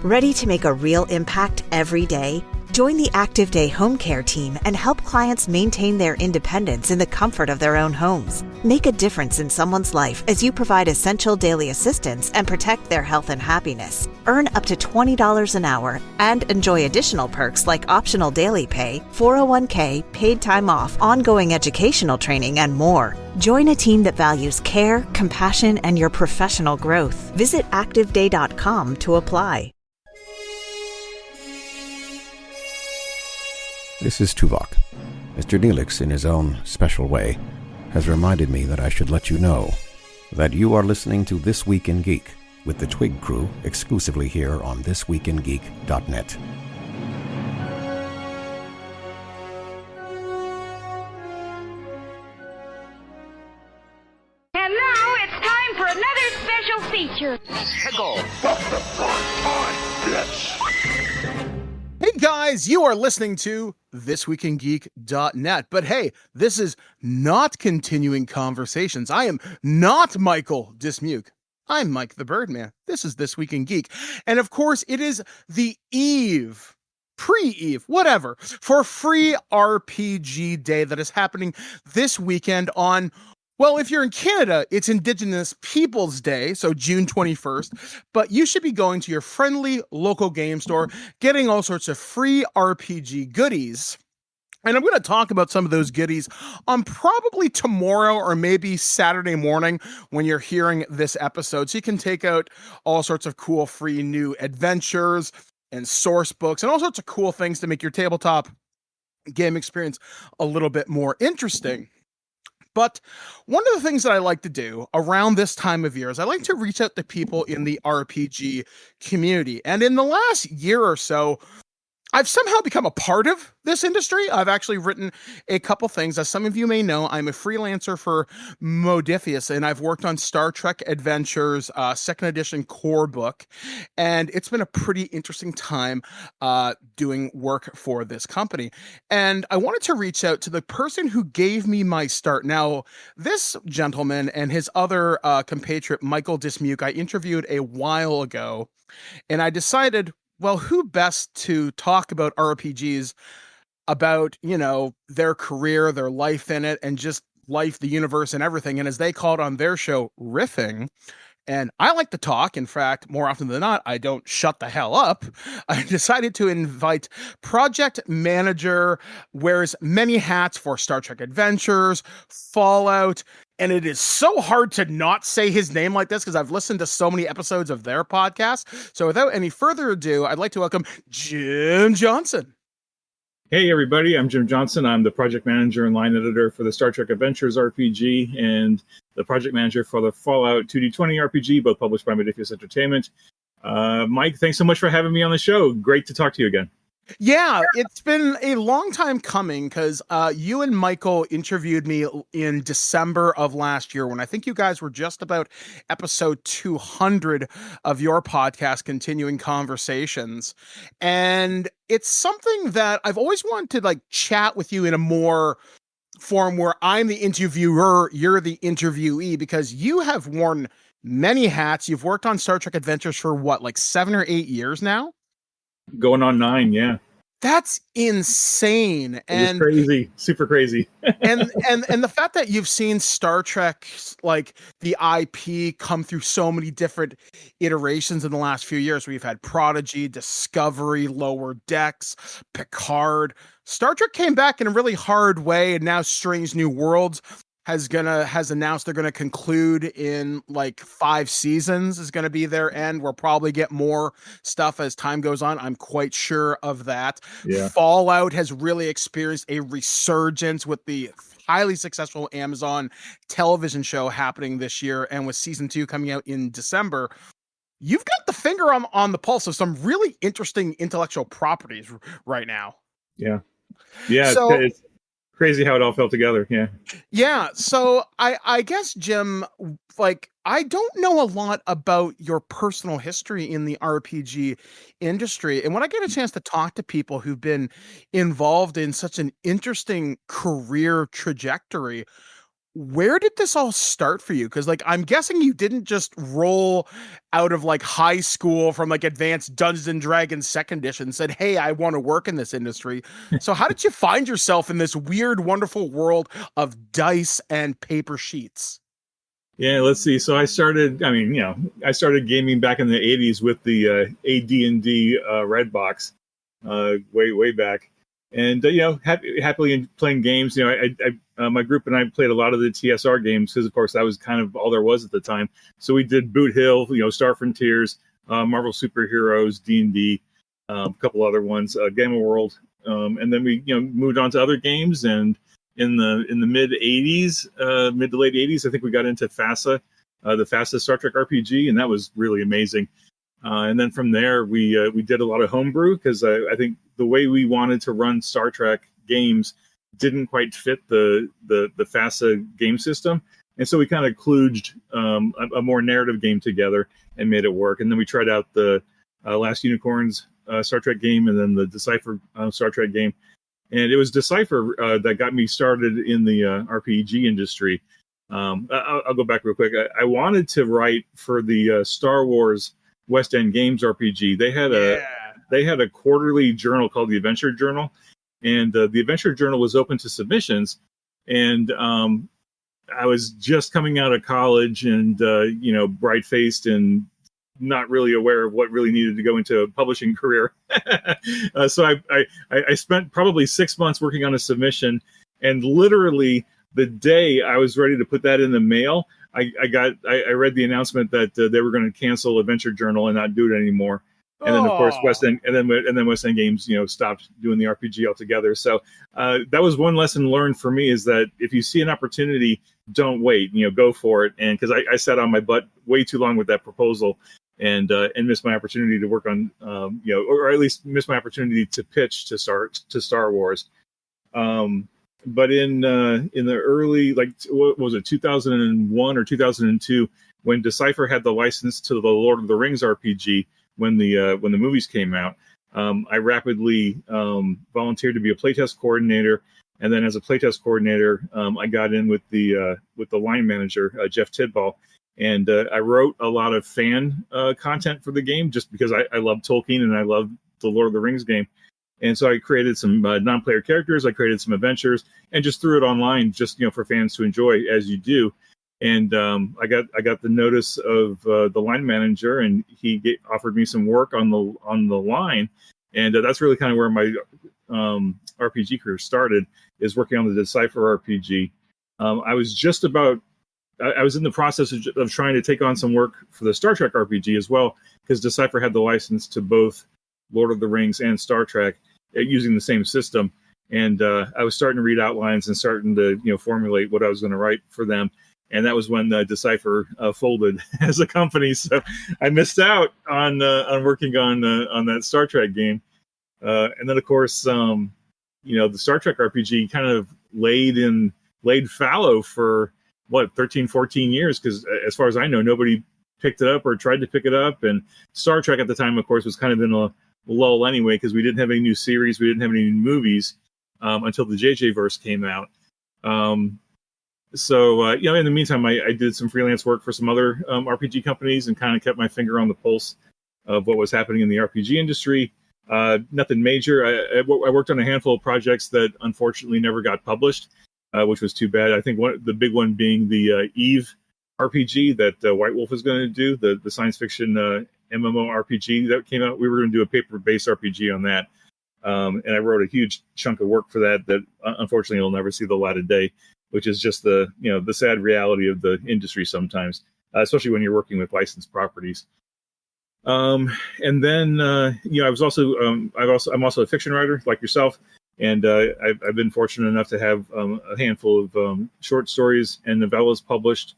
Ready to make a real impact every day? Join the Active Day Home Care team and help clients maintain their independence in the comfort of their own homes. Make a difference in someone's life as you provide essential daily assistance and protect their health and happiness. Earn up to $20 an hour and enjoy additional perks like optional daily pay, 401k, paid time off, ongoing educational training, and more. Join a team that values care, compassion, and your professional growth. Visit activeday.com to apply. This is Tuvok. Mr. Neelix, in his own special way, has reminded me that I should let you know that you are listening to This Week in Geek with the TWIG crew exclusively here on thisweekingeek.net. And now it's time for another special feature. Hey guys, you are listening to thisweekingeek.net. But hey, this is not continuing conversations. I am not Michael Dismuke. I'm Mike the Birdman. This is This Week in Geek. And of course, it is the pre-eve, whatever, for Free RPG Day that is happening this weekend on, well, if you're in Canada, it's Indigenous Peoples Day, so June 21st, but you should be going to your friendly local game store, getting all sorts of free RPG goodies. And I'm going to talk about some of those goodies on probably tomorrow or maybe Saturday morning when you're hearing this episode. So you can take out all sorts of cool free new adventures and source books and all sorts of cool things to make your tabletop game experience a little bit more interesting. But one of the things that I like to do around this time of year is I like to reach out to people in the RPG community. And in the last year or so, I've somehow become a part of this industry. I've actually written a couple things. As some of you may know, I'm a freelancer for Modiphius, and I've worked on Star Trek Adventures, second edition core book, and it's been a pretty interesting time doing work for this company. And I wanted to reach out to the person who gave me my start. Now, this gentleman and his other compatriot, Michael Dismuke, I interviewed a while ago, and I decided, well, who best to talk about RPGs, about, you know, their career, their life in it, and just life, the universe, and everything. And as they called on their show, riffing. And I like to talk. In fact, more often than not, I don't shut the hell up. I decided to invite project manager, wears many hats for Star Trek Adventures, Fallout, and it is so hard to not say his name like this because I've listened to so many episodes of their podcast. So without any further ado, I'd like to welcome Jim Johnson. Hey everybody, I'm Jim Johnson. I'm the project manager and line editor for the Star Trek Adventures RPG and the project manager for the Fallout 2D20 RPG, both published by Modiphius Entertainment. Mike, thanks so much for having me on the show. Great to talk to you again. Yeah, it's been a long time coming because you and Michael interviewed me in December of last year when I think you guys were just about episode 200 of your podcast, Continuing Conversations. And it's something that I've always wanted to like chat with you in a more form where I'm the interviewer, you're the interviewee, because you have worn many hats. You've worked on Star Trek Adventures for what, like 7 or 8 years now? Going on 9, yeah. That's insane. And it's crazy, super crazy. and the fact that you've seen Star Trek, like the IP, come through so many different iterations in the last few years. We've had Prodigy, Discovery, Lower Decks, Picard. Star Trek came back in a really hard way, and now Strange New Worlds has announced they're gonna conclude in like 5 seasons is gonna be their end. We'll probably get more stuff as time goes on. I'm quite sure of that. Yeah. Fallout has really experienced a resurgence with the highly successful Amazon television show happening this year, and with season 2 coming out in December. You've got the finger on the pulse of some really interesting intellectual properties right now. Yeah. So, it's crazy how it all fell together. Yeah. So I guess, Jim, like, I don't know a lot about your personal history in the RPG industry. And when I get a chance to talk to people who've been involved in such an interesting career trajectory, where did this all start for you? Because like I'm guessing you didn't just roll out of like high school from like advanced Dungeons and Dragons second edition and said, hey, I want to work in this industry. So how did you find yourself in this weird, wonderful world of dice and paper sheets? Yeah, let's see. So I started. I mean, I started gaming back in the '80s with the AD&D Red Box, way back, and happily playing games. My group and I played a lot of the TSR games because, of course, that was kind of all there was at the time. So we did Boot Hill, Star Frontiers, Marvel Superheroes, D&D, a couple other ones, Gamma World, and then we moved on to other games. And in the mid to late 80s, I think we got into FASA, the FASA Star Trek RPG, and that was really amazing. And then from there, we did a lot of homebrew because I think the way we wanted to run Star Trek games didn't quite fit the FASA game system, and so we kind of kludged a more narrative game together and made it work. And then we tried out the Last Unicorns Star Trek game, and then the Decipher Star Trek game. And it was Decipher that got me started in the RPG industry. I'll go back real quick. I wanted to write for the Star Wars West End Games RPG. They had a quarterly journal called the Adventure Journal, and the Adventure Journal was open to submissions. And I was just coming out of college, and bright faced and not really aware of what really needed to go into a publishing career. So I spent probably 6 months working on a submission, and literally the day I was ready to put that in the mail, I read the announcement that they were going to cancel Adventure Journal and not do it anymore. And then, of course, West End Games, stopped doing the RPG altogether. So that was one lesson learned for me, is that if you see an opportunity, don't wait. Go for it. And because I sat on my butt way too long with that proposal, and missed my opportunity to work on, or at least missed my opportunity to pitch to Star Wars. But in the early, like, what was it, 2001 or 2002, when Decipher had the license to the Lord of the Rings RPG, when the movies came out, I rapidly volunteered to be a playtest coordinator, and then as a playtest coordinator, I got in with the line manager, Jeff Tidball, and I wrote a lot of fan content for the game just because I love Tolkien and I love the Lord of the Rings game. And so I created some non-player characters, I created some adventures, and just threw it online, just for fans to enjoy, as you do. And I got the notice of the line manager, and he offered me some work on the line, and that's really kind of where my RPG career started, is working on the Decipher RPG. I was in the process of trying to take on some work for the Star Trek RPG as well, because Decipher had the license to both Lord of the Rings and Star Trek using the same system. And I was starting to read outlines and starting to formulate what I was going to write for them. And that was when Decipher folded as a company. So I missed out on working on that Star Trek game. And then, of course, the Star Trek RPG kind of laid fallow for 13, 14 years, because as far as I know, nobody picked it up or tried to pick it up. And Star Trek at the time, of course, was kind of in a lull anyway, because we didn't have any new series, we didn't have any new movies until the JJ verse came out. So in the meantime, I did some freelance work for some other RPG companies and kind of kept my finger on the pulse of what was happening in the RPG industry. Nothing major. I worked on a handful of projects that unfortunately never got published, which was too bad. I think the big one being the Eve RPG that White Wolf is going to do, the science fiction MMO RPG that came out. We were going to do a paper-based RPG on that, and I wrote a huge chunk of work for that unfortunately will never see the light of day, which is just the sad reality of the industry sometimes, especially when you're working with licensed properties. And then I'm also a fiction writer like yourself. And I've been fortunate enough to have a handful of short stories and novellas published.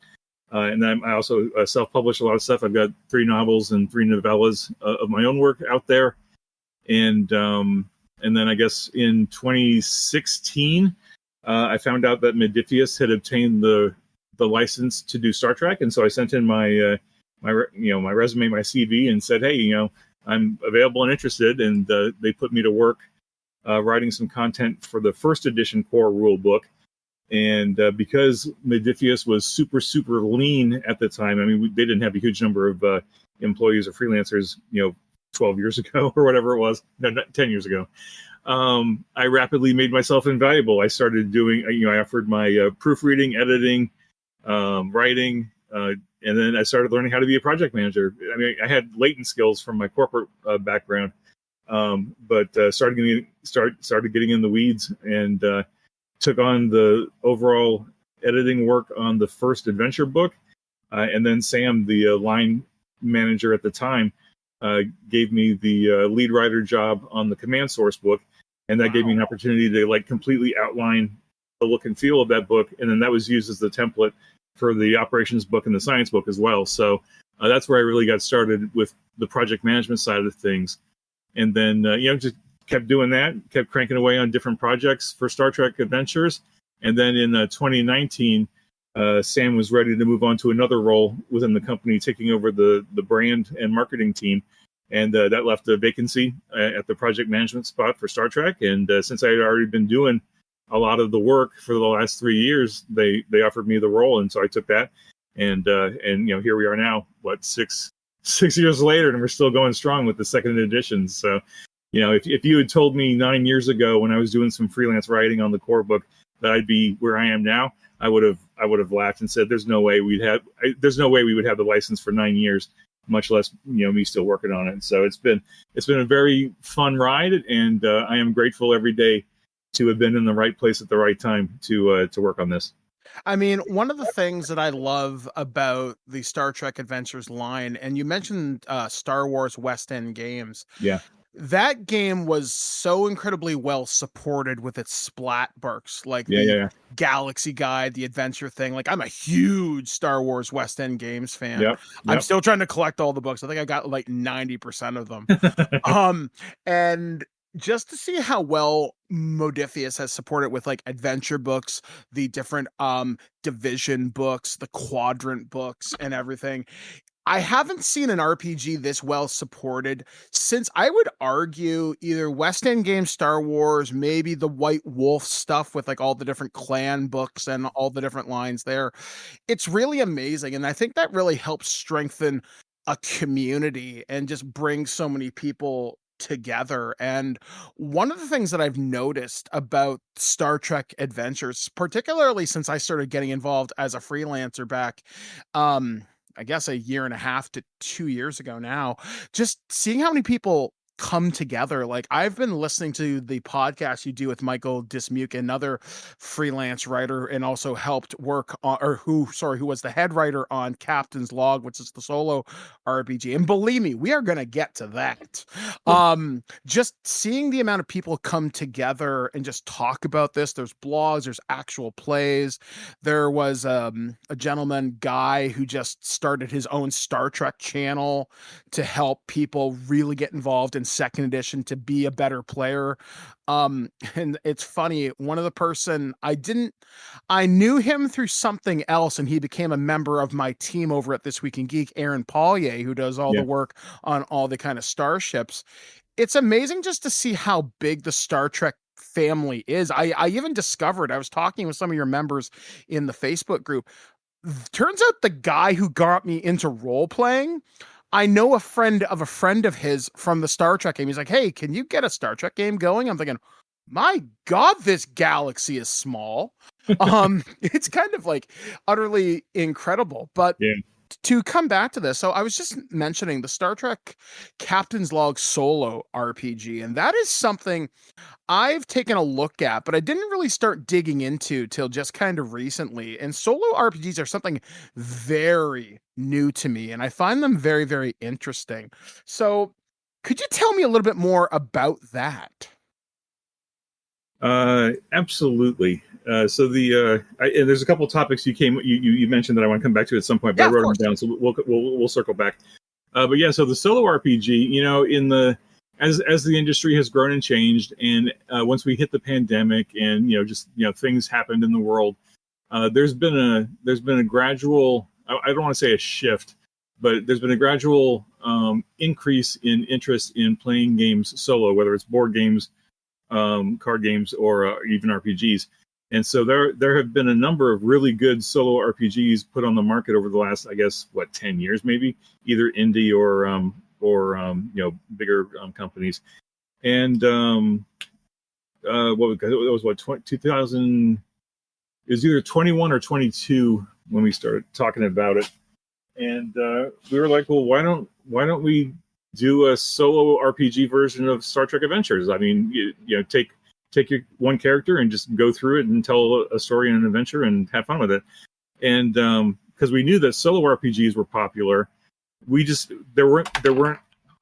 And then I also self-publish a lot of stuff. I've got 3 novels and 3 novellas of my own work out there. And then I guess in 2016, I found out that Modiphius had obtained the license to do Star Trek. And so I sent in my resume, my CV, and said, hey, I'm available and interested. And they put me to work writing some content for the first edition core rule book. And because Modifius was super, super lean at the time, I mean, they didn't have a huge number of employees or freelancers, 12 years ago or whatever it was, no, not 10 years ago. I rapidly made myself invaluable. I started doing, I offered my proofreading, editing, writing, and then I started learning how to be a project manager. I mean, I had latent skills from my corporate background, but started getting in the weeds and took on the overall editing work on the first adventure book. And then Sam, the line manager at the time, gave me the lead writer job on the command source book. And that gave me an opportunity to like completely outline the look and feel of that book. And then that was used as the template for the operations book and the science book as well. So that's where I really got started with the project management side of things. And then, just kept doing that, kept cranking away on different projects for Star Trek Adventures. And then in 2019, Sam was ready to move on to another role within the company, taking over the brand and marketing team. And that left a vacancy at the project management spot for Star Trek. And since I had already been doing a lot of the work for the last 3 years, they offered me the role. And so I took that. And here we are now, six years later, and we're still going strong with the second edition. So, if you had told me 9 years ago when I was doing some freelance writing on the core book that I'd be where I am now, I would have laughed and said, "There's no way we would have the license for 9 years, much less me still working on it." So it's been a very fun ride, and I am grateful every day to have been in the right place at the right time to work on this. I mean, one of the things that I love about the Star Trek Adventures line, and you mentioned Star Wars West End Games. Yeah. That game was so incredibly well supported with its splat books, like Yeah. Galaxy Guide, the adventure thing. Like, I'm a huge Star Wars West End Games fan. Yep. I'm still trying to collect all the books. I think I got like 90% of them. And just to see how well Modifius has supported with like adventure books, the different division books, the quadrant books, and everything. I haven't seen an RPG this well supported since, I would argue, either West End Games, Star Wars, maybe the White Wolf stuff with like all the different clan books and all the different lines there. It's really amazing. And I think that really helps strengthen a community and just bring so many people together. And one of the things that I've noticed about Star Trek Adventures, particularly since I started getting involved as a freelancer back, I guess a year and a half to 2 years ago now, just seeing how many people come together. Like, I've been listening to the podcast you do with Michael Dismuke, another freelance writer, and also helped work on, who was the head writer on Captain's Log, which is the solo RPG. And believe me, we are going to get to that. Just seeing the amount of people come together and just talk about this. There's blogs, there's actual plays. There was a gentleman, Guy, who just started his own Star Trek channel to help people really get involved in second edition to be a better player. And it's funny, one of the person I knew him through something else, and he became a member of my team over at This Week in Geek, Aaron Paulier, who does all the work on all the kind of starships. It's amazing just to see how big the Star Trek family is. I even discovered, I was talking with some of your members in the Facebook group. Turns out the guy who got me into role playing, I know a friend of his from the Star Trek game. He's like, "Hey, can you get a Star Trek game going?" I'm thinking, my God, this galaxy is small. It's kind of like utterly incredible. But to come back to this, so I was just mentioning the Star Trek Captain's Log solo RPG, and that is something I've taken a look at, but I didn't really start digging into till just kind of recently. And solo RPGs are something very new to me, and I find them very, very interesting. So could you tell me a little bit more about that? Absolutely. So there's a couple of topics you mentioned that I want to come back to at some point, but I wrote them down, so we'll circle back. But yeah, so the solo RPG, as the industry has grown and changed, and once we hit the pandemic, and things happened in the world, there's been a gradual, I don't want to say a shift, but there's been a gradual increase in interest in playing games solo, whether it's board games, card games, or even RPGs. And so there have been a number of really good solo RPGs put on the market over the last, I guess, 10 years maybe, either indie or bigger companies. And it was 2000. It was either 21 or 22 when we started talking about it, and we were like, well, why don't we do a solo RPG version of Star Trek Adventures? I mean, take your one character and just go through it and tell a story and an adventure and have fun with it. And because we knew that solo RPGs were popular, there weren't.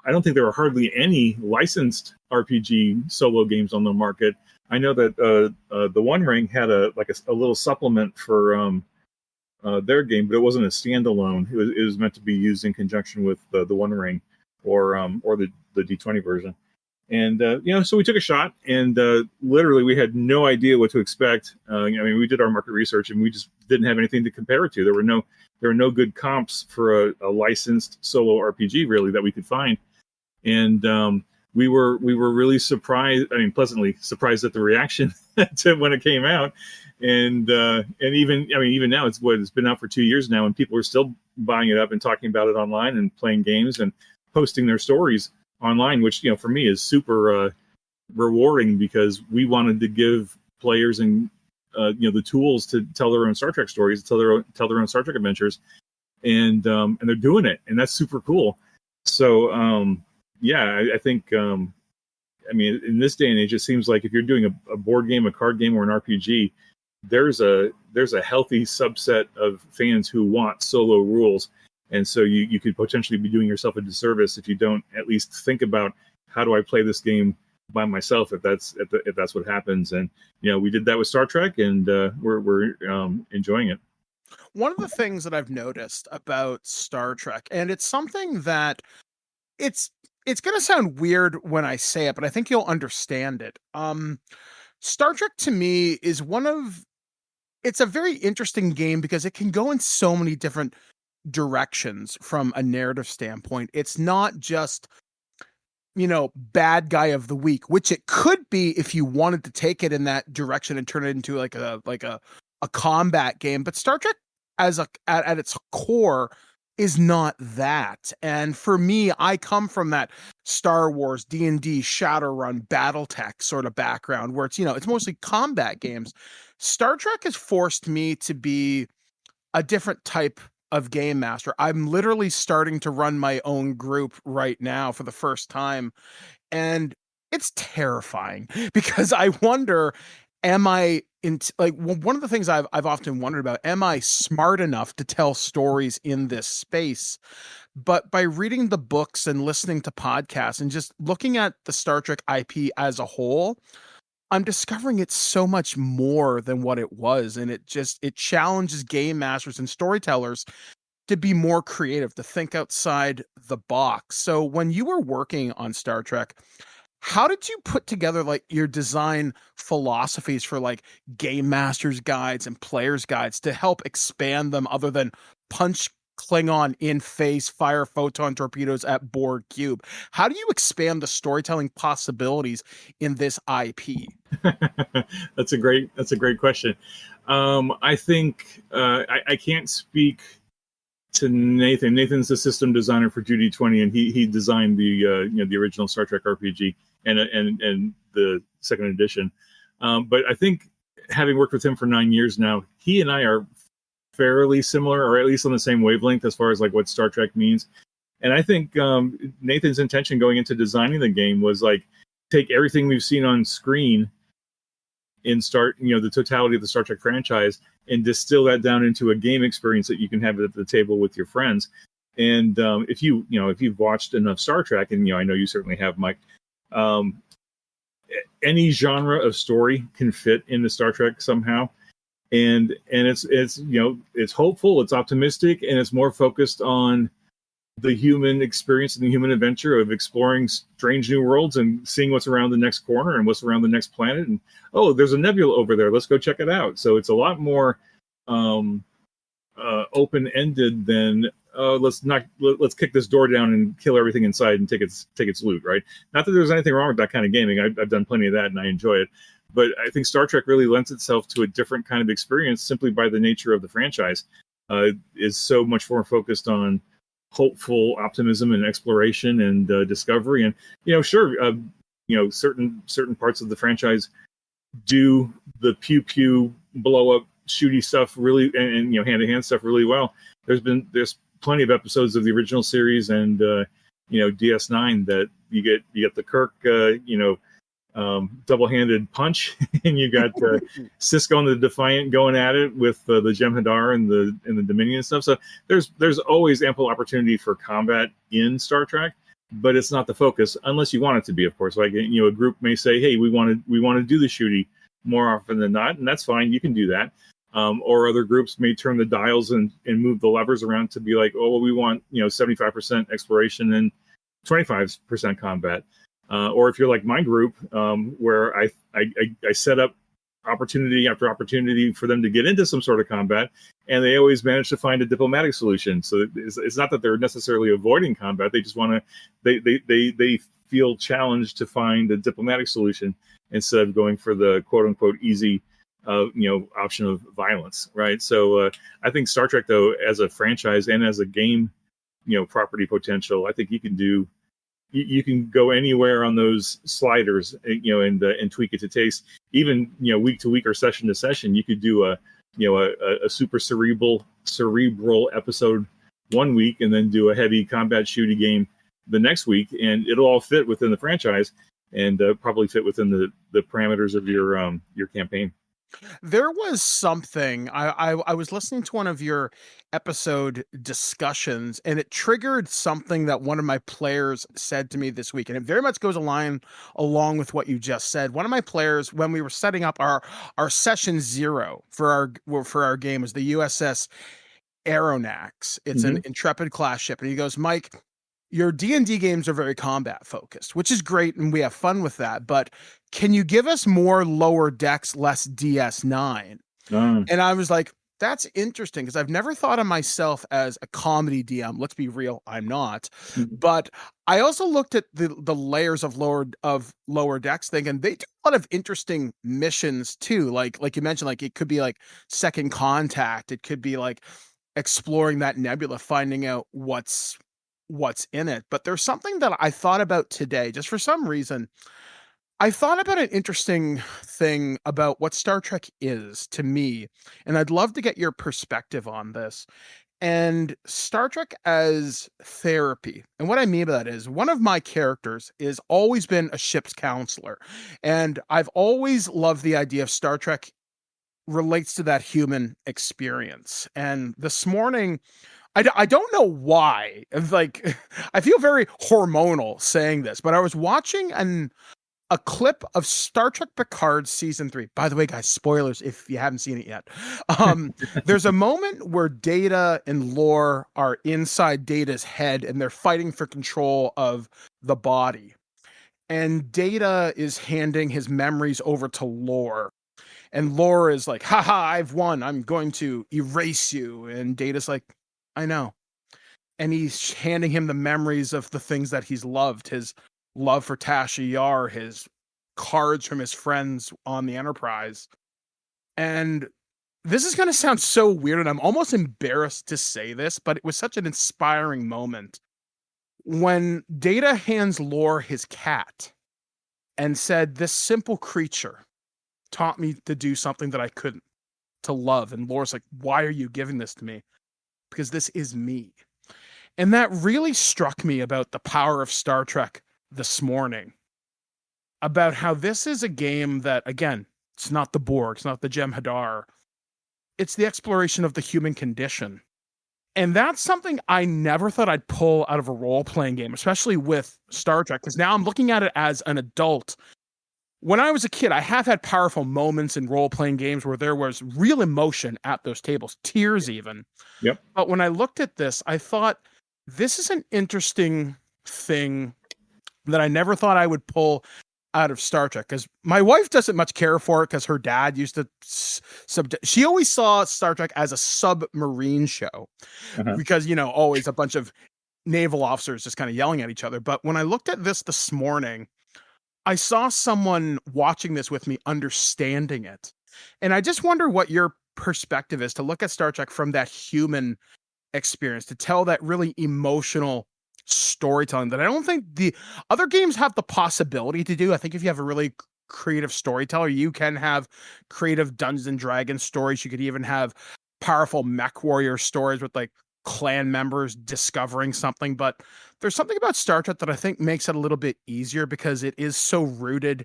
I don't think there were hardly any licensed RPG solo games on the market. I know that the One Ring had a little supplement for their game, but it wasn't a standalone. It was meant to be used in conjunction with the One Ring or the D20 version. And so we took a shot, and literally we had no idea what to expect. We did our market research, and we just didn't have anything to compare it to. There were no good comps for a licensed solo RPG really that we could find, and we were really surprised. Pleasantly surprised at the reaction to when it came out, and even now it's been out for 2 years now, and people are still buying it up and talking about it online and playing games and posting their stories online, which for me is super rewarding, because we wanted to give players and the tools to tell their own Star Trek stories, tell their own Star Trek adventures, and they're doing it, and that's super cool. So I think in this day and age, it seems like if you're doing a board game, a card game, or an RPG, there's a healthy subset of fans who want solo rules. And so you could potentially be doing yourself a disservice if you don't at least think about, how do I play this game by myself, if that's what happens. And we did that with Star Trek, and we're enjoying it. One of the things that I've noticed about Star Trek, and it's something that it's going to sound weird when I say it, but I think you'll understand it. Star Trek to me is it's a very interesting game because it can go in so many different directions from a narrative standpoint. It's not just bad guy of the week, which it could be if you wanted to take it in that direction and turn it into like a combat game. But Star Trek at its core is not that. And for me, I come from that Star Wars, D&D, Shadowrun, BattleTech sort of background where it's mostly combat games. Star Trek has forced me to be a different type of game master. I'm literally starting to run my own group right now for the first time, and it's terrifying because I wonder, am I one of the things I've often wondered about, am I smart enough to tell stories in this space? But by reading the books and listening to podcasts and just looking at the Star Trek IP as a whole, I'm discovering it's so much more than what it was. And it challenges game masters and storytellers to be more creative, to think outside the box. So when you were working on Star Trek, how did you put together your design philosophies for game masters guides and players guides to help expand them, other than punch Klingon in face, fire photon torpedoes at Borg cube? How do you expand the storytelling possibilities in this IP? That's a great question. I think I can't speak to Nathan. Nathan's the system designer for 2D20, and he designed the original Star Trek RPG and the second edition. But I think, having worked with him for 9 years now, he and I are fairly similar, or at least on the same wavelength as far as what Star Trek means. And I think Nathan's intention going into designing the game was take everything we've seen on screen in the totality of the Star Trek franchise, and distill that down into a game experience that you can have at the table with your friends. And if you've watched enough Star Trek, and I know you certainly have, Mike, any genre of story can fit into Star Trek somehow. And it's hopeful, it's optimistic, and it's more focused on the human experience and the human adventure of exploring strange new worlds and seeing what's around the next corner and what's around the next planet. And there's a nebula over there, let's go check it out. So it's a lot more open-ended than let's kick this door down and kill everything inside and take its loot, right? Not that there's anything wrong with that kind of gaming. I've done plenty of that and I enjoy it. But I think Star Trek really lends itself to a different kind of experience simply by the nature of the franchise. Is so much more focused on hopeful optimism and exploration and discovery. And sure, certain parts of the franchise do the pew pew blow up shooty stuff really, and hand to hand stuff really well. There's plenty of episodes of the original series and DS9 that you get the Kirk double-handed punch, and you got Cisco and the Defiant going at it with the Jem'Hadar and the Dominion and stuff. So there's always ample opportunity for combat in Star Trek, but it's not the focus unless you want it to be, of course. Like a group may say, hey, we want to do the shooty more often than not, and that's fine. You can do that. Or other groups may turn the dials and move the levers around to be like, oh, well, we want 75% exploration and 25% combat. Or if you're like my group, where I set up opportunity after opportunity for them to get into some sort of combat, and they always manage to find a diplomatic solution. So it's not that they're necessarily avoiding combat; they just want to they feel challenged to find a diplomatic solution instead of going for the quote unquote easy option of violence, right? So I think Star Trek, though, as a franchise and as a game, property potential, I think you can do. You can go anywhere on those sliders, and tweak it to taste. Even week to week or session to session, you could do a super cerebral episode one week, and then do a heavy combat shooty game the next week, and it'll all fit within the franchise and probably fit within the parameters of your campaign. There was something I was listening to one of your episode discussions, and it triggered something that one of my players said to me this week, and it very much goes along with what you just said. One of my players, when we were setting up our session 0 for our game, was the USS Aronnax. It's an Intrepid class ship, and he goes, Mike, your D&D games are very combat focused, which is great, and we have fun with that, but can you give us more lower decks, less DS9? And I was like, that's interesting, because I've never thought of myself as a comedy DM. Let's be real, I'm not. But I also looked at the layers of lower decks, thinking they do a lot of interesting missions too. Like you mentioned, like it could be like Second Contact. It could be like exploring that nebula, finding out what's in it. But there's something that I thought about today, just for some reason. I thought about an interesting thing about what Star Trek is to me, and I'd love to get your perspective on this. And Star Trek as therapy. And what I mean by that is, one of my characters is always been a ship's counselor. And I've always loved the idea of Star Trek relates to that human experience. And this morning, I don't know why. Like, I feel very hormonal saying this, but I was watching a clip of Star Trek Picard season 3. By the way, guys, spoilers if you haven't seen it yet. There's a moment where Data and Lore are inside Data's head, and they're fighting for control of the body. And Data is handing his memories over to Lore. And Lore is like, haha, I've won. I'm going to erase you. And Data's like, I know. And he's handing him the memories of the things that he's loved. His love for Tasha Yar, his cards from his friends on the Enterprise. And this is going to sound so weird, and I'm almost embarrassed to say this, but it was such an inspiring moment. When Data hands Lore his cat and said, this simple creature taught me to do something that I couldn't, to love. And Lore's like, why are you giving this to me? Because this is me. And that really struck me about the power of Star Trek this morning, about how this is a game that, again, it's not the Borg, it's not the Jem'Hadar, it's the exploration of the human condition. And that's something I never thought I'd pull out of a role-playing game, especially with Star Trek, because now I'm looking at it as an adult. When I was a kid, I have had powerful moments in role-playing games where there was real emotion at those tables, tears even. Yep. But when I looked at this, I thought, this is an interesting thing that I never thought I would pull out of Star Trek, because my wife doesn't much care for it, because her dad used to she always saw Star Trek as a submarine show, because, always a bunch of naval officers just kind of yelling at each other. But when I looked at this morning, I saw someone watching this with me understanding it. And I just wonder what your perspective is to look at Star Trek from that human experience, to tell that really emotional storytelling that I don't think the other games have the possibility to do. I think if you have a really creative storyteller, you can have creative Dungeons and Dragons stories. You could even have powerful mech warrior stories with like clan members discovering something. But there's something about Star Trek that I think makes it a little bit easier because it is so rooted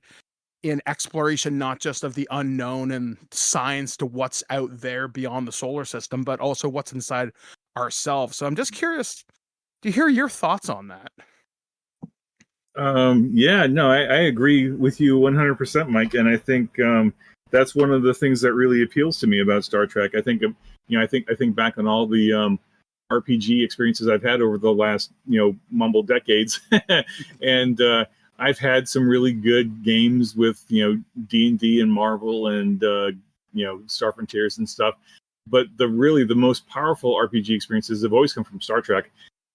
in exploration, not just of the unknown and science to what's out there beyond the solar system, but also what's inside ourselves. So I'm just curious to hear your thoughts on that. Yeah, no, I agree with you 100%, Mike. And I think that's one of the things that really appeals to me about Star Trek. I think, I think back on all the RPG experiences I've had over the last, mumble decades, and I've had some really good games with, D&D and Marvel and Star Frontiers and stuff. But the most powerful RPG experiences have always come from Star Trek.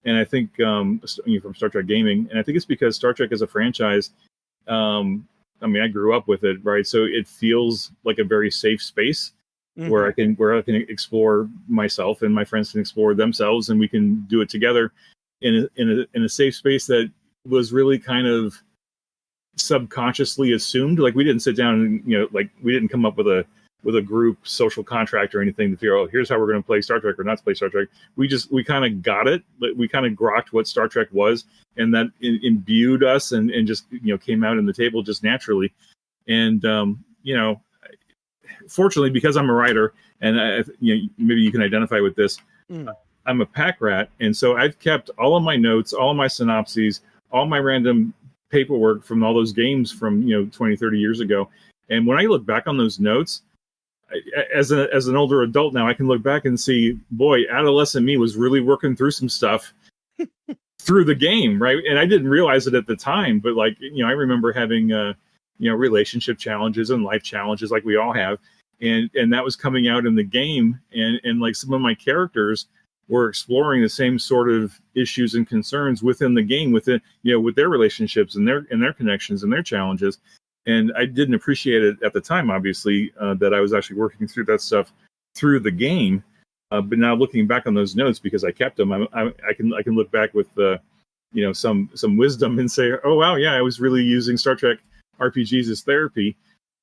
And I think from Star Trek gaming, and I think it's because Star Trek as a franchise, I grew up with it, right? So it feels like a very safe space where I can explore myself and my friends can explore themselves, and we can do it together in a safe space that was really kind of subconsciously assumed. Like we didn't sit down and we didn't come up with a group social contract or anything to figure out, here's how we're going to play Star Trek or not to play Star Trek. We kind of got it, but we kind of grokked what Star Trek was, and that imbued us and just, came out in the table just naturally. And, fortunately, because I'm a writer and maybe you can identify with this, I'm a pack rat. And so I've kept all of my notes, all of my synopses, all my random paperwork from all those games from, 20, 30 years ago. And when I look back on those notes, as an older adult now, I can look back and see, boy, adolescent me was really working through some stuff through the game, right? And I didn't realize it at the time, but I remember having relationship challenges and life challenges like we all have, and that was coming out in the game, and like some of my characters were exploring the same sort of issues and concerns within the game, with their relationships and their connections and their challenges. And I didn't appreciate it at the time, obviously, that I was actually working through that stuff through the game. But now looking back on those notes, because I kept them, I can look back with some wisdom and say, oh wow, yeah, I was really using Star Trek RPGs as therapy,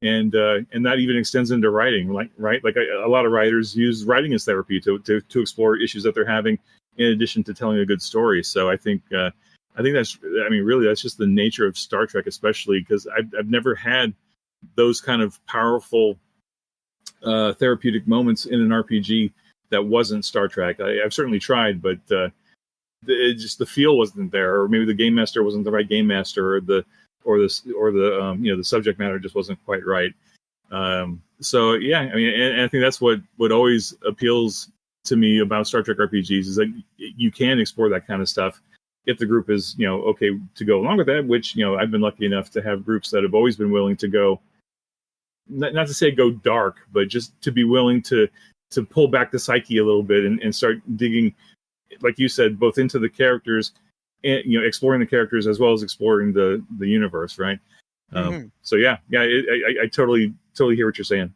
and that even extends into writing, right? Like a lot of writers use writing as therapy to explore issues that they're having, in addition to telling a good story. So I think that's, really, that's just the nature of Star Trek, especially because I've never had those kind of powerful therapeutic moments in an RPG that wasn't Star Trek. I've certainly tried, but the feel wasn't there, or maybe the game master wasn't the right game master, or the subject matter just wasn't quite right. So yeah, and I think that's what always appeals to me about Star Trek RPGs is that you can explore that kind of stuff if the group is, okay to go along with that, which, I've been lucky enough to have groups that have always been willing to go, not to say go dark, but just to be willing to pull back the psyche a little bit and start digging, like you said, both into the characters and, exploring the characters as well as exploring the universe. Right. So yeah, I totally hear what you're saying.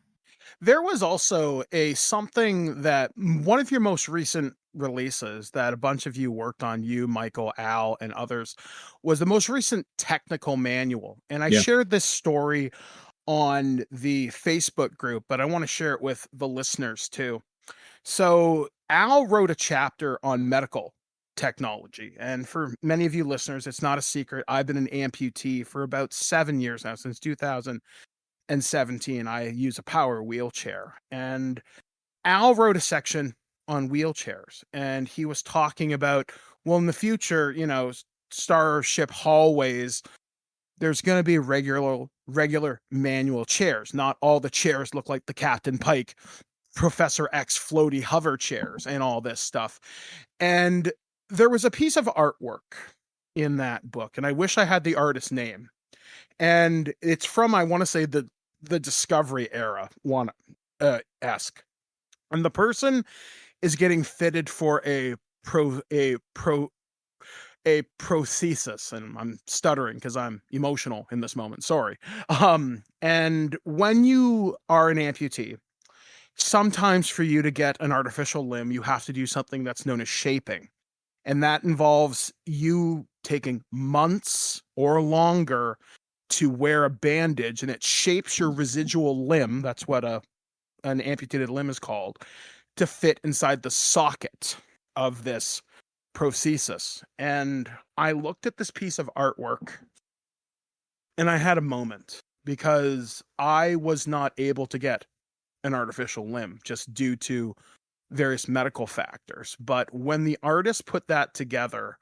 There was also something that one of your most recent releases that a bunch of you worked on, you, Michael, Al, and others, was the most recent technical manual. And I shared this story on the Facebook group, but I want to share it with the listeners too. So Al wrote a chapter on medical technology. And for many of you listeners, it's not a secret. I've been an amputee for about 7 years now, since 2017. I use a power wheelchair. And Al wrote a section on wheelchairs, and he was talking about, well, in the future, starship hallways, there's going to be regular manual chairs. Not all the chairs look like the Captain Pike Professor X floaty hover chairs and all this stuff. And there was a piece of artwork in that book, and I wish I had the artist's name. And it's from, I want to say, the Discovery era esque. And the person is getting fitted for a a prosthesis, and I'm stuttering because I'm emotional in this moment. Sorry. And when you are an amputee, sometimes for you to get an artificial limb, you have to do something that's known as shaping. And that involves you taking months or longer to wear a bandage, and it shapes your residual limb. That's what an amputated limb is called, to fit inside the socket of this prosthesis. And I looked at this piece of artwork and I had a moment because I was not able to get an artificial limb just due to various medical factors. But when the artist put that together,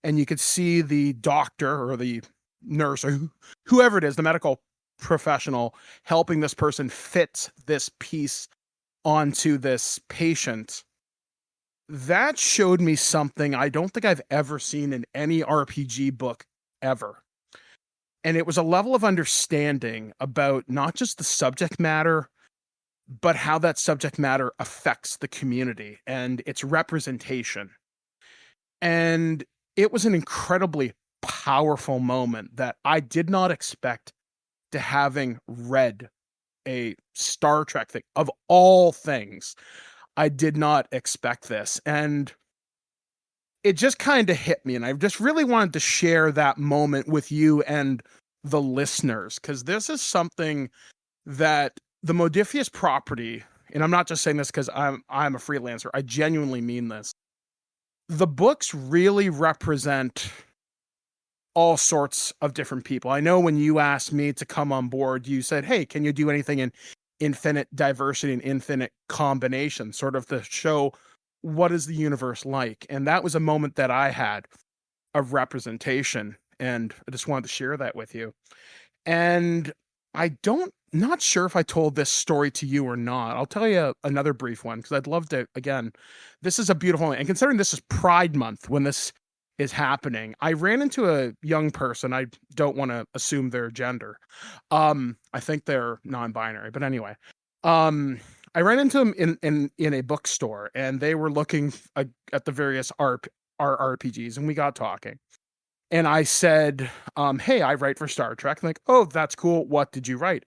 and you could see the doctor or the nurse or whoever it is, the medical professional, helping this person fit this piece onto this patient, that showed me something I don't think I've ever seen in any RPG book ever. And it was a level of understanding about not just the subject matter, but how that subject matter affects the community and its representation. And it was an incredibly powerful moment that I did not expect, to having read a Star Trek thing. Of all things, I did not expect this. And it just kind of hit me. And I just really wanted to share that moment with you and the listeners, because this is something that the Modiphius property, and I'm not just saying this because I'm a freelancer, I genuinely mean this. The books really represent all sorts of different people. I know when you asked me to come on board, you said, hey, can you do anything in infinite diversity and infinite combination, sort of to show what is the universe like? And that was a moment that I had of representation, and I just wanted to share that with you. And not sure if I told this story to you or not. I'll tell you another brief one, because I'd love to. Again, this is a beautiful one. And considering this is Pride Month when this is happening, I ran into a young person. I don't want to assume their gender. I think they're non-binary, but anyway. I ran into them in a bookstore, and they were looking at the various RPGs, and we got talking. And I said, hey, I write for Star Trek. I'm like, oh, that's cool. What did you write?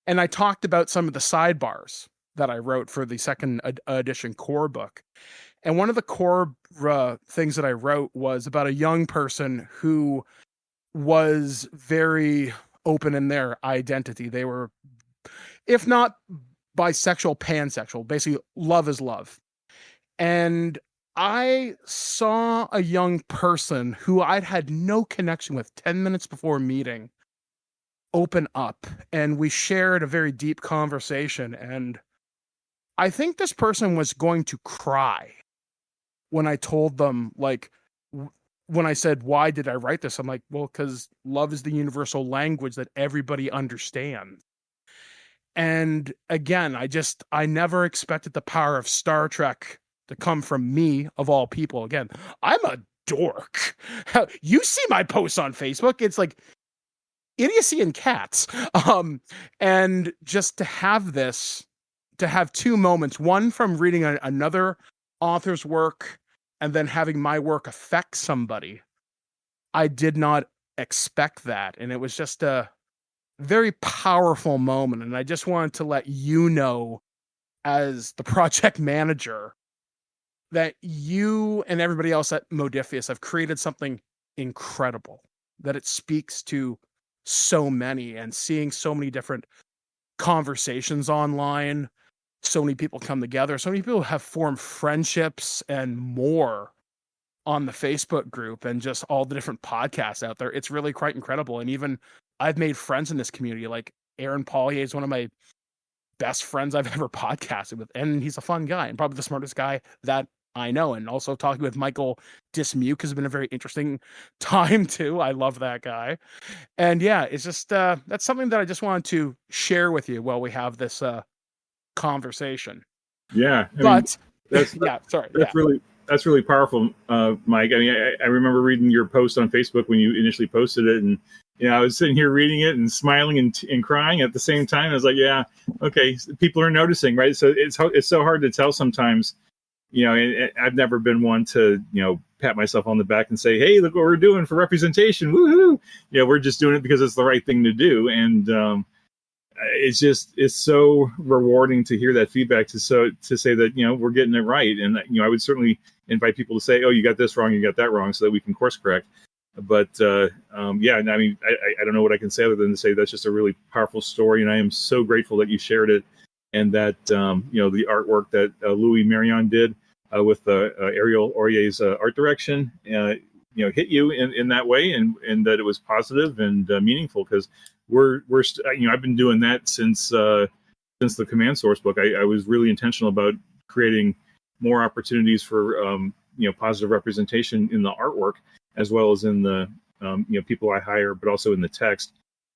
And I talked about some of the sidebars that I wrote for the second edition core book. And one of the core things that I wrote was about a young person who was very open in their identity. They were, if not bisexual, pansexual. Basically, love is love. And I saw a young person who I'd had no connection with 10 minutes before meeting open up, and we shared a very deep conversation. And I think this person was going to cry when I told them, like, when I said, why did I write this? I'm like, well, because love is the universal language that everybody understands. And again, I never expected the power of Star Trek to come from me, of all people. Again, I'm a dork. You see my posts on Facebook. It's like idiocy and cats. And just to have two moments, one from reading another author's work and then having my work affect somebody, I did not expect that. And it was just a very powerful moment. And I just wanted to let you know, as the project manager, that you and everybody else at Modiphius have created something incredible, that it speaks to so many, and seeing so many different conversations online, so many people come together, so many people have formed friendships and more on the Facebook group, and just all the different podcasts out there. It's really quite incredible. And even I've made friends in this community. Like Aaron Paulier is one of my best friends I've ever podcasted with, and he's a fun guy and probably the smartest guy that I know. And also talking with Michael Dismuke has been a very interesting time too. I love that guy. And yeah, it's just that's something that I just wanted to share with you while we have this conversation. Yeah, that's really powerful, Mike. I mean, I remember reading your post on Facebook when you initially posted it, and I was sitting here reading it and smiling and crying at the same time. I was like, yeah, okay, people are noticing, right? So it's so hard to tell sometimes. And I've never been one to pat myself on the back and say, hey, look what we're doing for representation. Woohoo! We're just doing it because it's the right thing to do. And it's so rewarding to hear that feedback to say that, we're getting it right. And, I would certainly invite people to say, oh, you got this wrong, you got that wrong, so that we can course correct. But I don't know what I can say other than to say that's just a really powerful story. And I am so grateful that you shared it, and that, the artwork that Louis Marion did with Ariel Aurier's art direction, hit you in that way, and that it was positive and meaningful, because I've been doing that since the command source book. I was really intentional about creating more opportunities for positive representation in the artwork, as well as in the people I hire, but also in the text.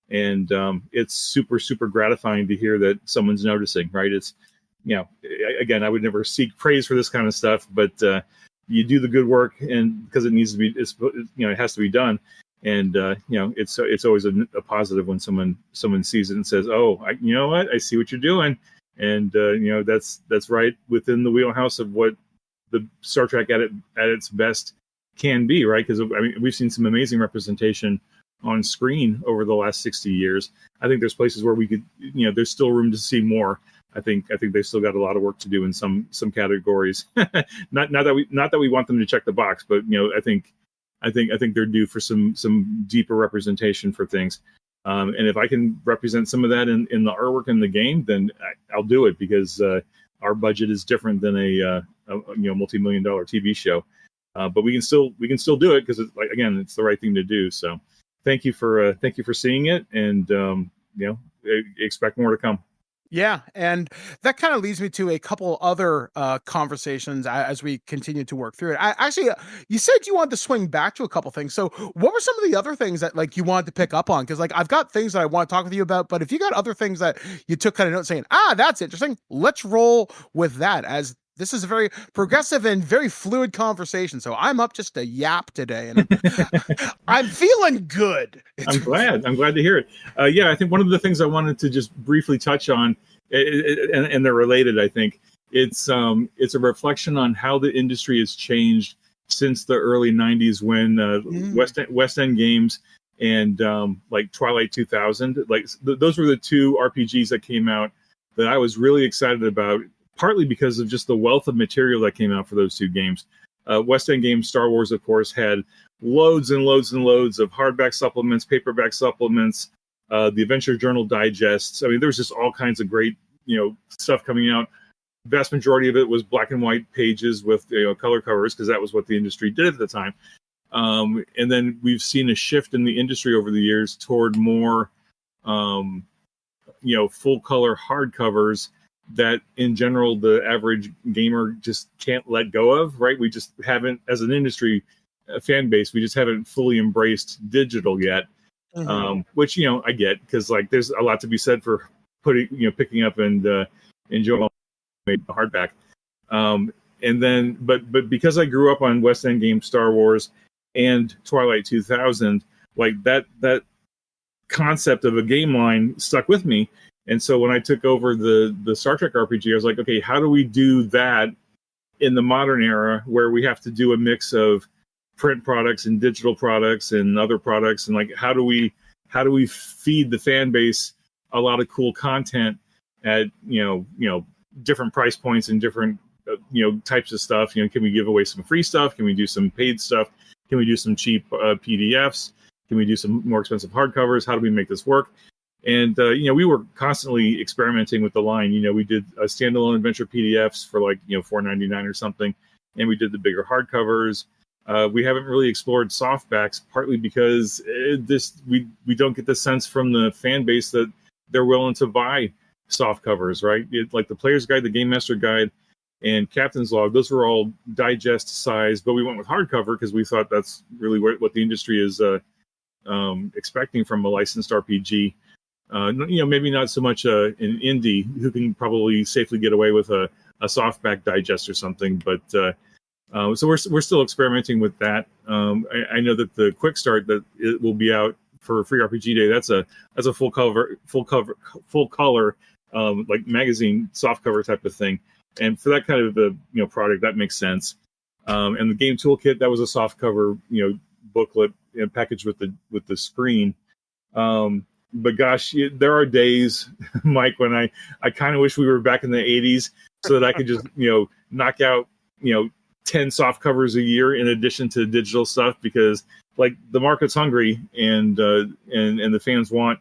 And it's super, super gratifying to hear that someone's noticing, right? It's, again, I would never seek praise for this kind of stuff, but you do the good work, and because it needs to be, it has to be done. And it's always a positive when someone sees it and says, "Oh, you know what? I see what you're doing," and that's right within the wheelhouse of what the Star Trek at its best can be, right? Because we've seen some amazing representation on screen over the last 60 years. I think there's places where we could, there's still room to see more. I think they've still got a lot of work to do in some categories. not that we want them to check the box, but I think they're due for some deeper representation for things. And if I can represent some of that in the artwork in the game, then I'll do it, because our budget is different than a multi-million-dollar TV show. But we can still do it, because it's the right thing to do. So thank you for seeing it, and expect more to come. Yeah, and that kind of leads me to a couple other conversations as we continue to work through it. You said you wanted to swing back to a couple things. So what were some of the other things that you wanted to pick up on? Because I've got things that I want to talk with you about, but if you got other things that you took kind of notes saying, that's interesting, let's roll with that, as this is a very progressive and very fluid conversation. So I'm up just to yap today, and I'm feeling good. I'm glad to hear it. I think one of the things I wanted to just briefly touch on, and they're related, I think, it's a reflection on how the industry has changed since the early 90s, when West End Games and like Twilight 2000, those were the two RPGs that came out that I was really excited about, partly because of just the wealth of material that came out for those two games. West End Games Star Wars, of course, had loads and loads and loads of hardback supplements, paperback supplements, the Adventure Journal digests. There was just all kinds of great, stuff coming out. Vast majority of it was black and white pages with color covers, because that was what the industry did at the time. And then we've seen a shift in the industry over the years toward more, full color hardcovers that in general the average gamer just can't let go of, right? We just haven't, as an industry fan base, we just haven't fully embraced digital yet. Which I get, because there's a lot to be said for picking up and enjoying a hardback. And then but because I grew up on West End Games Star Wars and Twilight 2000, that concept of a game line stuck with me. And so when I took over the Star Trek RPG, I was like, okay, how do we do that in the modern era, where we have to do a mix of print products and digital products and other products, and how do we feed the fan base a lot of cool content at different price points and different types of stuff? Can we give away some free stuff? Can we do some paid stuff? Can we do some cheap PDFs? Can we do some more expensive hardcovers? How do we make this work? And, we were constantly experimenting with the line. We did a standalone adventure PDFs for $4.99 or something. And we did the bigger hardcovers. We haven't really explored softbacks, partly because we don't get the sense from the fan base that they're willing to buy soft covers, right? Like the Player's Guide, the Geekmaster Guide, and Captain's Log, those were all digest size, but we went with hardcover because we thought that's really what the industry is expecting from a licensed RPG. Maybe not so much an indie who can probably safely get away with a softback digest or something, but so we're still experimenting with that. I know that the quick start that it will be out for Free RPG Day, that's a full color like magazine soft cover type of thing, and for that kind of a product, that makes sense. And the game toolkit, that was a soft cover, booklet packaged with the screen. But gosh, there are days, Mike, when I kind of wish we were back in the 80s so that I could just, knock out, 10 soft covers a year in addition to digital stuff, because like the market's hungry and the fans want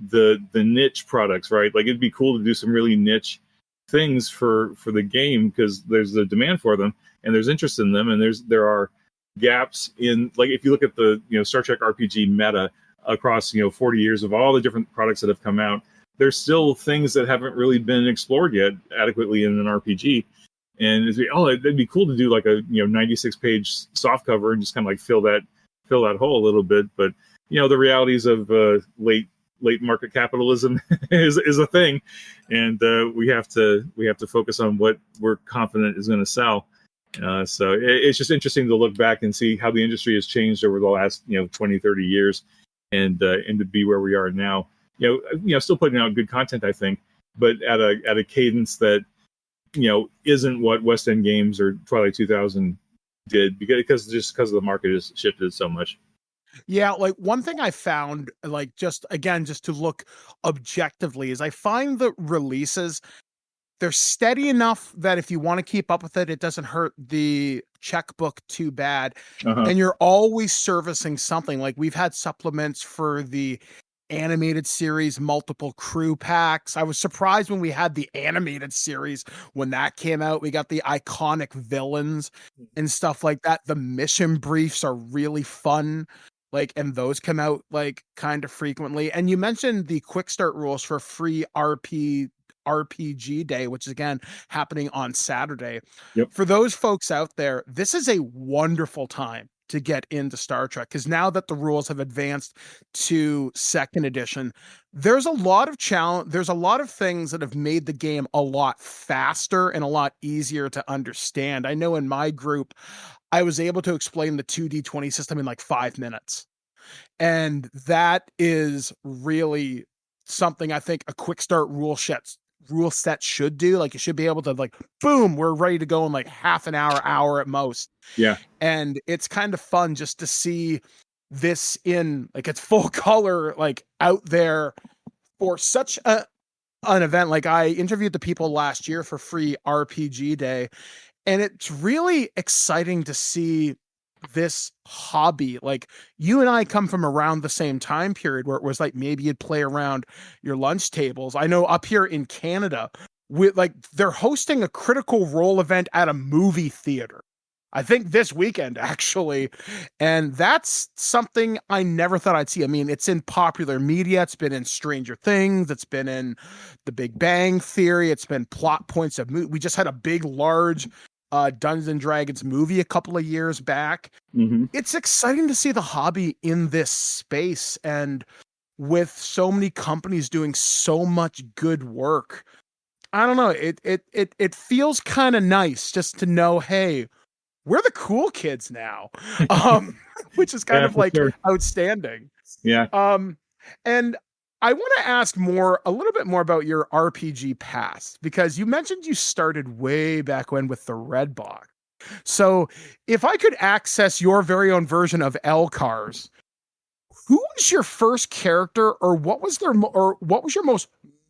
the niche products, right? Like it'd be cool to do some really niche things for the game because there's the demand for them and there's interest in them, and there are gaps in, like, if you look at the Star Trek RPG meta across 40 years of all the different products that have come out, there's still things that haven't really been explored yet adequately in an RPG. And it'd be cool to do like a 96 page soft cover and just kind of like fill that hole a little bit. But the realities of late market capitalism is a thing, and we have to focus on what we're confident is going to sell. So it's just interesting to look back and see how the industry has changed over the last 20, 30 years, and to be where we are now. Still putting out good content, I think, but at a cadence that isn't what West End Games or Twilight 2000 did, because the market has shifted so much. Yeah, like one thing I found, like just to look objectively, is I find the releases, they're steady enough that if you want to keep up with it, it doesn't hurt the checkbook too bad. Uh-huh. And you're always servicing something. Like we've had supplements for the animated series, multiple crew packs. I was surprised when we had the animated series when that came out. We got the iconic villains and stuff like that. The mission briefs are really fun. Like, and those come out like kind of frequently. And you mentioned the quick start rules for free RPG Day, which is again happening on Saturday. Yep. For those folks out there, this is a wonderful time to get into Star Trek, because now that the rules have advanced to second edition, there's a lot of there's a lot of things that have made the game a lot faster and a lot easier to understand. I know in my group, I was able to explain the 2D20 system in like 5 minutes. And that is really something I think a quick start rule set should do. Like you should be able to like, boom, we're ready to go in like half an hour at most. Yeah. And it's kind of fun just to see this in like its full color, like out there for such an event. Like I interviewed the people last year for free RPG Day, and it's really exciting to see this hobby. Like you and I come from around the same time period where it was like maybe you'd play around your lunch tables. I know up here in Canada, with like they're hosting a Critical Role event at a movie theater, I think this weekend actually, and that's something I never thought I'd see. I mean, it's in popular media, it's been in Stranger Things, it's been in The Big Bang Theory, it's been plot points of we just had a big large Dungeons and Dragons movie a couple of years back. Mm-hmm. It's exciting to see the hobby in this space, and with so many companies doing so much good work. I don't know. It feels kind of nice just to know, hey, we're the cool kids now, which is kind of like outstanding. Yeah. And I want to ask a little bit more about your RPG past, because you mentioned you started way back when with the Red Box. So if I could access your very own version of L-Cars, who was your first character, or what was your most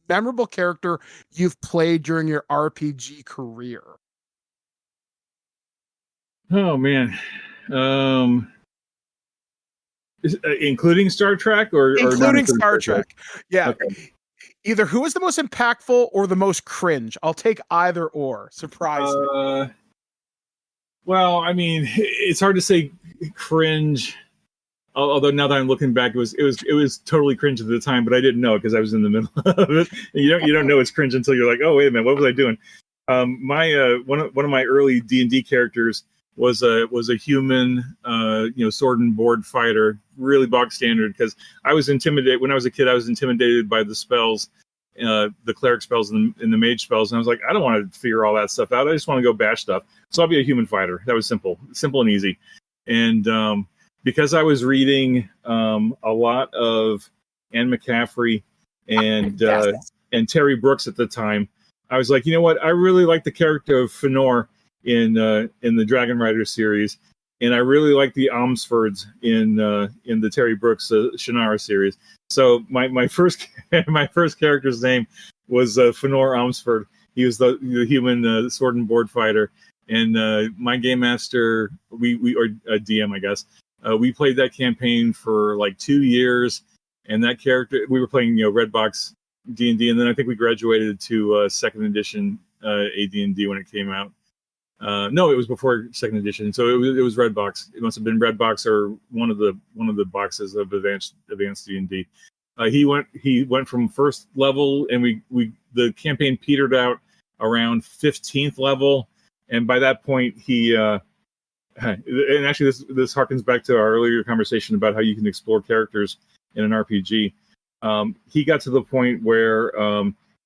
memorable character you've played during your RPG career? Oh man. Including Star Trek or including Star Trek? Yeah. Okay. Either who was the most impactful or the most cringe. I'll take either or. Surprise me. Well, I mean, it's hard to say cringe. Although now that I'm looking back, it was totally cringe at the time, but I didn't know it because I was in the middle of it. You don't know it's cringe until you're like, oh wait a minute, what was I doing? My one of my early D&D characters was a human, sword and board fighter, really bog standard, because I was intimidated when I was a kid. I was intimidated by the spells, the cleric spells and the mage spells, and I was like, I don't want to figure all that stuff out. I just want to go bash stuff. So I'll be a human fighter. That was simple and easy. And because I was reading a lot of Anne McCaffrey and Terry Brooks at the time, I was like, you know what? I really like the character of Fëanor. in the Dragon Rider series, and I really like the Omsfords in the Terry Brooks Shannara series. So my first my first character's name was Fëanor Omsford. He was the human sword and board fighter, and my game master, we or DM, I guess, we played that campaign for like 2 years, and that character, we were playing Redbox D&D, and then I think we graduated to second edition AD&D when it came out. No, it was before second edition, so it was Redbox. It must have been Redbox or one of the boxes of advanced D&D. He went from first level, and the campaign petered out around 15th level, and by that point he and actually this harkens back to our earlier conversation about how you can explore characters in an RPG. He got to the point where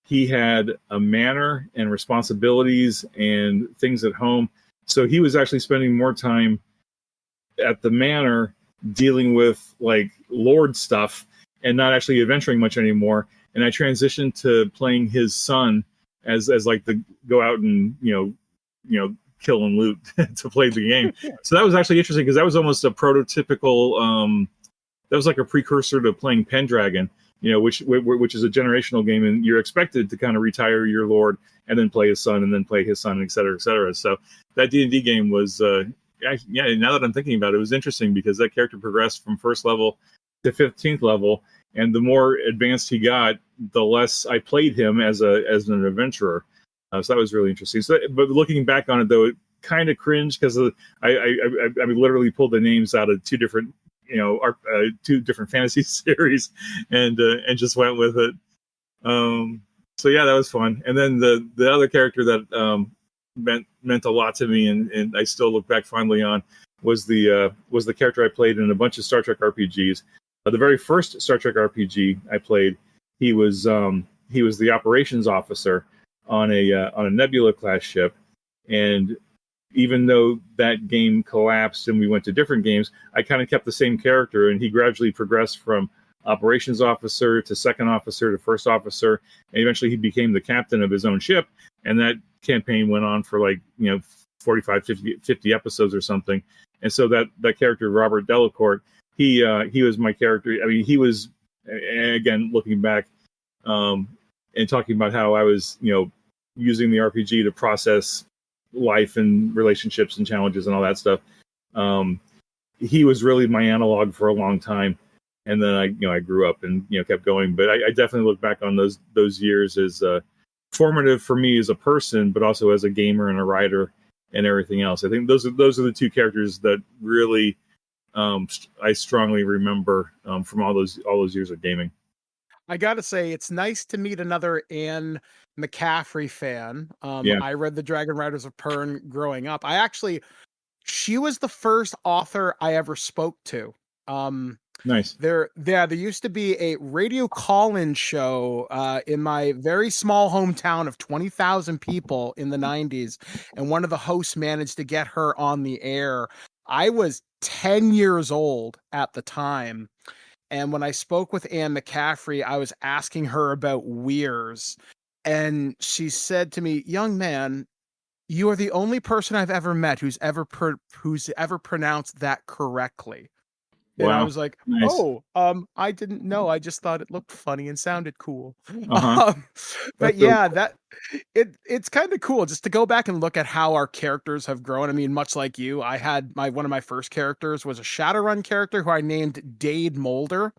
he had a manor and responsibilities and things at home, so he was actually spending more time at the manor dealing with like lord stuff and not actually adventuring much anymore. And I transitioned to playing his son as like the go out and kill and loot to play the game. So that was actually interesting because that was almost a prototypical. That was like a precursor to playing Pendragon, which is a generational game, and you're expected to kind of retire your lord and then play his son and then play his son, et cetera, et cetera. So that D&D game was, now that I'm thinking about it, it was interesting because that character progressed from first level to 15th level, and the more advanced he got, the less I played him as an adventurer. So that was really interesting. So, but looking back on it, though, it kind of cringed because I literally pulled the names out of two different fantasy series and just went with it. So yeah, that was fun. And then the other character that meant a lot to me, and I still look back fondly on, was the character I played in a bunch of Star Trek RPGs. The very first Star Trek RPG I played, he was the operations officer on a Nebula class ship, and even though that game collapsed and we went to different games, I kind of kept the same character, and he gradually progressed from operations officer to second officer to first officer, and eventually he became the captain of his own ship. And that campaign went on for 45, 50 episodes or something. And so that character, Robert Delacourt, he was my character. I mean, he was, again, looking back and talking about how I was, using the RPG to process life and relationships and challenges and all that stuff. He was really my analog for a long time, and then I grew up and kept going. But I definitely look back on those years as formative for me as a person, but also as a gamer and a writer and everything else. I think those are the two characters that really I strongly remember from all those years of gaming. I gotta say, it's nice to meet another Anne McCaffrey fan. Yeah. I read the Dragon Riders of Pern growing up. She was the first author I ever spoke to. Nice. There used to be a radio call-in show in my very small hometown of 20,000 people in the 90s, and one of the hosts managed to get her on the air. I was 10 years old at the time. And when I spoke with Anne McCaffrey, I was asking her about weirs. And she said to me, "Young man, you are the only person I've ever met who's ever pronounced that correctly." And Wow. I was like, Nice. "Oh, I didn't know. I just thought it looked funny and sounded cool." Uh-huh. But yeah, it's kind of cool just to go back and look at how our characters have grown. I mean, much like you, I had one of my first characters was a Shadowrun character who I named Dade Mulder.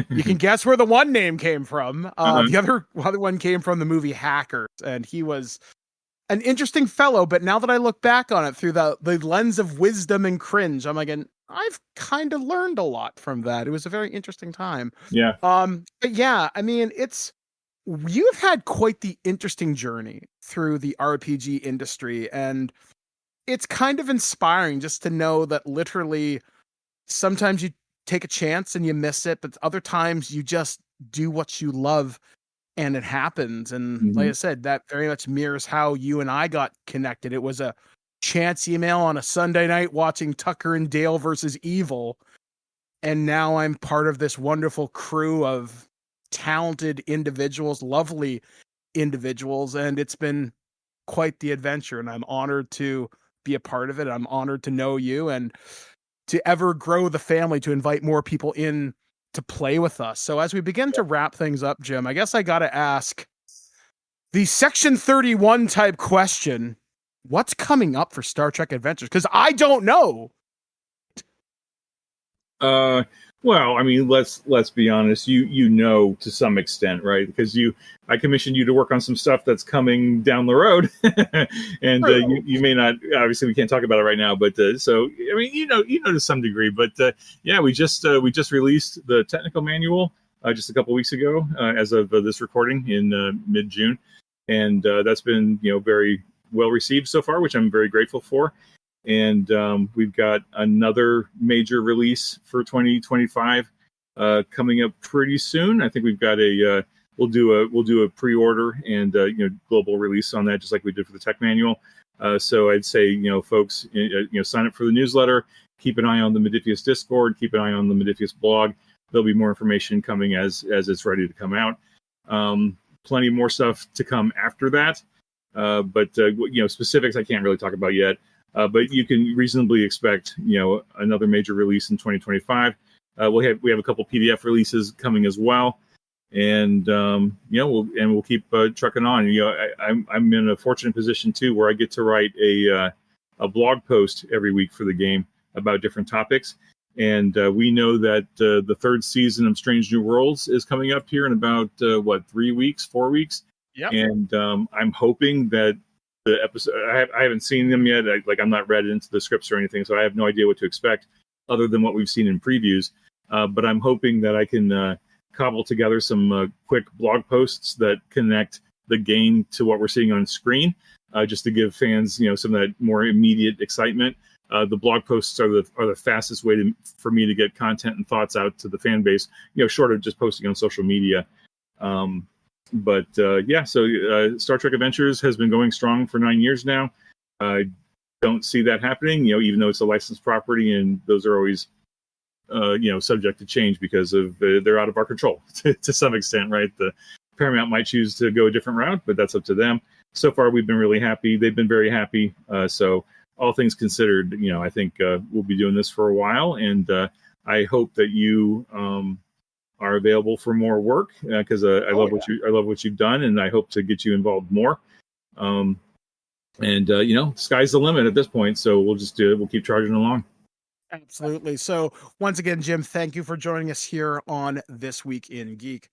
You can guess where the one name came from. The other one came from the movie Hackers, and he was an interesting fellow. But now that I look back on it through the lens of wisdom and cringe, I'm like, I've kind of learned a lot from that. It was a very interesting time. Yeah. But yeah, I mean, you've had quite the interesting journey through the RPG industry, and it's kind of inspiring just to know that literally sometimes you take a chance and you miss it, but other times you just do what you love and it happens. And like I said, that very much mirrors how you and I got connected. It was a chance email on a Sunday night watching Tucker and Dale versus Evil. And now I'm part of this wonderful crew of talented individuals, lovely individuals. And it's been quite the adventure, and I'm honored to be a part of it. I'm honored to know you and to ever grow the family, to invite more people in to play with us. So as we begin to wrap things up, Jim, I guess I got to ask the Section 31 type question. What's coming up for Star Trek Adventures? Because I don't know. Well, I mean, let's be honest. You know, to some extent, right? Because I commissioned you to work on some stuff that's coming down the road, and you may not. Obviously, we can't talk about it right now, but so I mean, you know to some degree. But yeah, we just released the technical manual just a couple weeks ago, as of this recording in mid-June, and that's been very well received so far, which I'm very grateful for. And we've got another major release for 2025 coming up pretty soon. I think we've got we'll do a pre-order and global release on that, just like we did for the tech manual. So I'd say folks sign up for the newsletter, keep an eye on the Modiphius Discord, keep an eye on the Modiphius blog. There'll be more information coming as it's ready to come out. Plenty more stuff to come after that, but specifics I can't really talk about yet. But you can reasonably expect, another major release in 2025. We have a couple PDF releases coming as well, and we'll keep trucking on. I'm in a fortunate position too, where I get to write a blog post every week for the game about different topics. And we know that the third season of Strange New Worlds is coming up here in about 4 weeks. Yep. And I'm hoping that the episode, I haven't seen them yet. I'm not read into the scripts or anything, so I have no idea what to expect other than what we've seen in previews. But I'm hoping that I can cobble together some quick blog posts that connect the game to what we're seeing on screen, just to give fans, some of that more immediate excitement. The blog posts are the fastest way for me to get content and thoughts out to the fan base, short of just posting on social media. But so Star Trek Adventures has been going strong for 9 years now. I don't see that happening, even though it's a licensed property, and those are always, subject to change because of they're out of our control to some extent, right? The Paramount might choose to go a different route, but that's up to them. So far, we've been really happy. They've been very happy. So all things considered, I think we'll be doing this for a while, and I hope that you are available for more work, because I love what you've done, and I hope to get you involved more. Sky's the limit at this point, so we'll keep charging along. Absolutely. So once again, Jim, thank you for joining us here on This Week in Geek.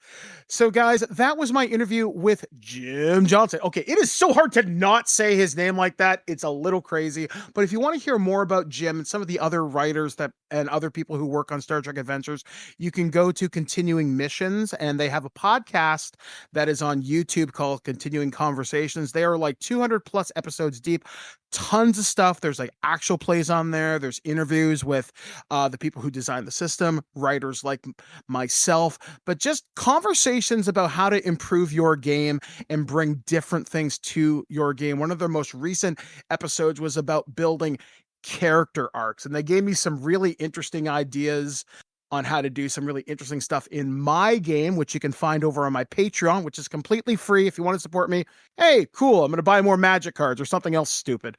So guys, that was my interview with Jim Johnson. Okay, it is so hard to not say his name like that. It's a little crazy. But if you want to hear more about Jim and some of the other writers and other people who work on Star Trek Adventures, you can go to Continuing Missions, and they have a podcast that is on YouTube called Continuing Conversations. They are like 200 plus episodes deep. Tons of stuff. There's like actual plays on there. There's interviews with the people who design the system, writers like myself, but just conversations about how to improve your game and bring different things to your game. One of their most recent episodes was about building character arcs, and they gave me some really interesting ideas on how to do some really interesting stuff in my game, which you can find over on my Patreon, which is completely free. If you want to support me, hey, cool, I'm going to buy more magic cards or something else stupid.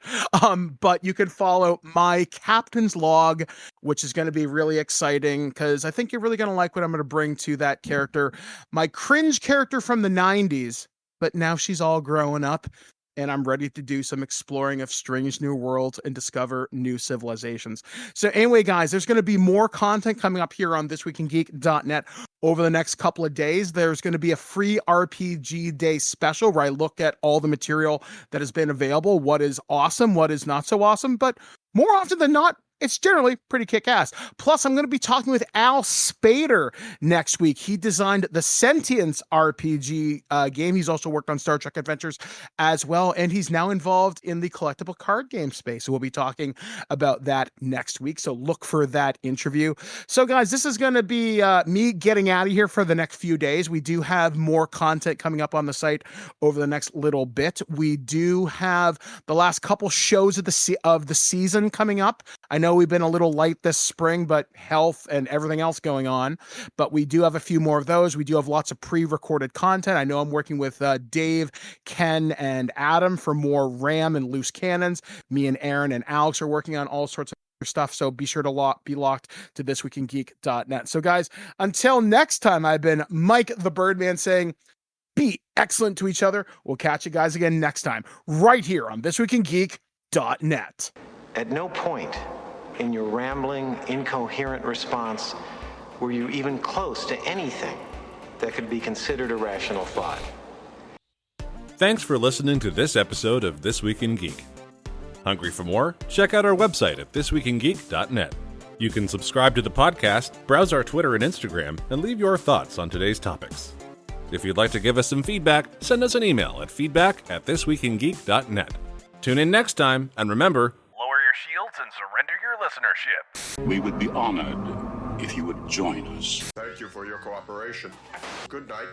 But you can follow my Captain's Log, which is going to be really exciting, because I think you're really going to like what I'm going to bring to that character. My cringe character from the 90s, but now she's all growing up, and I'm ready to do some exploring of strange new worlds and discover new civilizations. So anyway, guys, there's going to be more content coming up here on thisweekingeek.net over the next couple of days. There's going to be a free RPG Day special where I look at all the material that has been available, what is awesome, what is not so awesome, but more often than not, it's generally pretty kick-ass. Plus, I'm going to be talking with Al Spader next week. He designed the Sentience RPG game. He's also worked on Star Trek Adventures as well, and he's now involved in the collectible card game space. So we'll be talking about that next week, so look for that interview. So, guys, this is going to be me getting out of here for the next few days. We do have more content coming up on the site over the next little bit. We do have the last couple shows of the season coming up. I know know we've been a little light this spring, but health and everything else going on. But we do have a few more of those. We do have lots of pre-recorded content. I know I'm working with Dave, Ken, and Adam for more RAM and loose cannons. Me and Aaron and Alex are working on all sorts of stuff, so be sure to be locked to thisweekingeek.net. So guys, until next time, I've been Mike the Birdman saying, be excellent to each other. We'll catch you guys again next time, right here on thisweekingeek.net. At no point in your rambling, incoherent response were you even close to anything that could be considered a rational thought. Thanks for listening to this episode of This Week in Geek. Hungry for more? Check out our website at thisweekingeek.net. You can subscribe to the podcast, browse our Twitter and Instagram, and leave your thoughts on today's topics. If you'd like to give us some feedback, send us an email at feedback@thisweekingeek.net. Tune in next time, and remember, lower your shields and surrender your listenership. We would be honored if you would join us. Thank you for your cooperation. Good night.